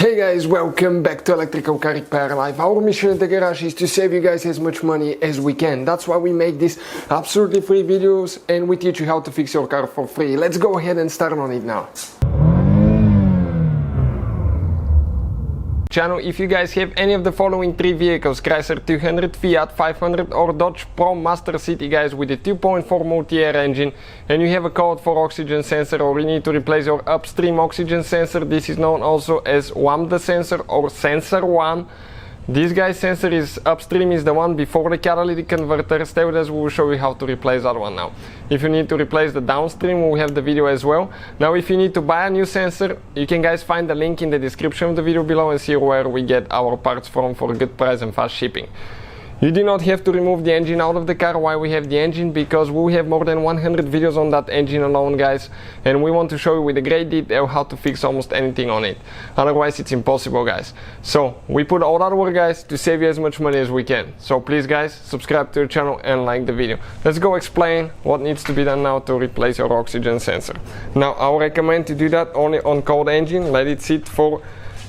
Hey guys, welcome back to Electrical Car Repair Live. Our mission at the garage is to save you guys as much money as we can. That's why we make these absolutely free videos and we teach you how to fix your car for free. Let's go ahead and start on it now. Channel, if you guys have any of the following three vehicles, Chrysler 200, Fiat 500 or Dodge ProMaster City guys with a 2.4 MultiAir engine, and you have a code for oxygen sensor or you need to replace your upstream oxygen sensor, this is known also as WAMDA sensor or sensor 1. This guy's sensor is upstream, is the one before the catalytic converter. Stay with us, we will show you how to replace that one now. If you need to replace the downstream, we have the video as well. Now if you need to buy a new sensor, you can guys find the link in the description of the video below and see where we get our parts from for a good price and fast shipping. You do not have to remove the engine out of the car. Why we have the engine? Because we have more than 100 videos on that engine alone guys, and we want to show you with a great detail how to fix almost anything on it. Otherwise it's impossible guys. So we put all that work guys to save you as much money as we can. So please guys, subscribe to the channel and like the video. Let's go explain what needs to be done now to replace your oxygen sensor. Now I would recommend to do that only on cold engine. Let it sit for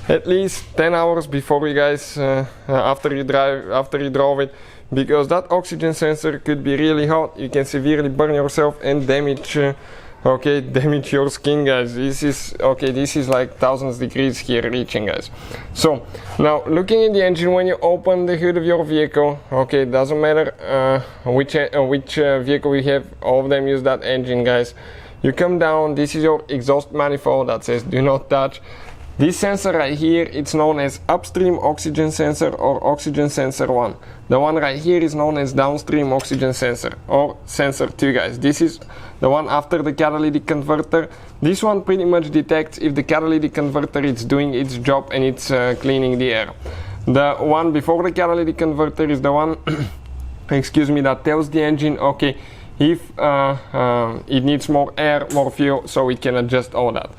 at least 10 hours before you guys after you drove it, because that oxygen sensor could be really hot. You can severely burn yourself and damage damage your skin guys. This is like thousands degrees here reaching guys. So now looking at the engine, when you open the hood of your vehicle, it doesn't matter which vehicle you have, all of them use that engine guys. You come down, this is your exhaust manifold that says do not touch. This sensor right here, it's known as upstream oxygen sensor or oxygen sensor 1. The one right here is known as downstream oxygen sensor or sensor 2 guys. This is the one after the catalytic converter. This one pretty much detects if the catalytic converter is doing its job and it's cleaning the air. The one before the catalytic converter is the one that tells the engine if it needs more air, more fuel, so it can adjust all that.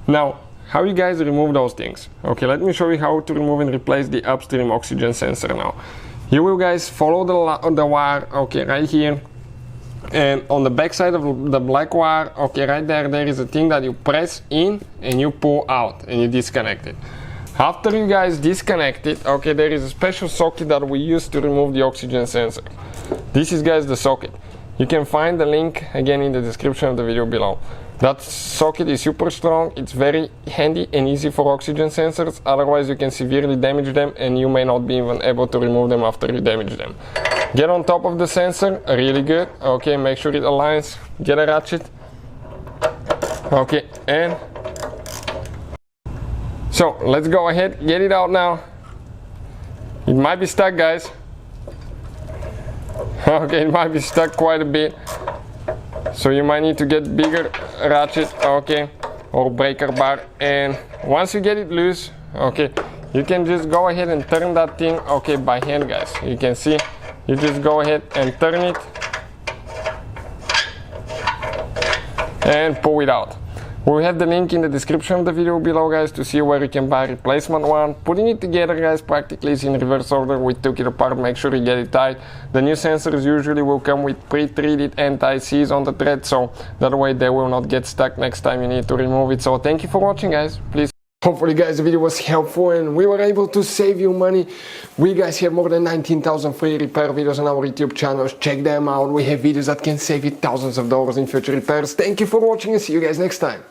Now how you guys remove those things? Let me show you how to remove and replace the upstream oxygen sensor now. You will guys follow the wire, right here, and on the back side of the black wire, right there is a thing that you press in and you pull out and you disconnect it. After you guys disconnect it, there is a special socket that we use to remove the oxygen sensor. This is guys the socket. You can find the link again in the description of the video below. That socket is super strong, it's very handy and easy for oxygen sensors, otherwise you can severely damage them and you may not be even able to remove them after you damage them. Get on top of the sensor, really good, make sure it aligns, get a ratchet, and so let's go ahead, get it out now. It might be stuck guys, it might be stuck quite a bit. So you might need to get bigger ratchet, or breaker bar, and once you get it loose, you can just go ahead and turn that thing, by hand guys. You can see, you just go ahead and turn it and pull it out. We have the link in the description of the video below guys to see where you can buy replacement one. Putting it together guys practically is in reverse order. We took it apart, make sure you get it tight. The new sensors usually will come with pre-treated anti-seize on the thread, so that way they will not get stuck next time you need to remove it. So thank you for watching guys, please. Hopefully guys the video was helpful and we were able to save you money. We guys have more than 19,000 free repair videos on our YouTube channels. Check them out. We have videos that can save you thousands of dollars in future repairs. Thank you for watching and see you guys next time.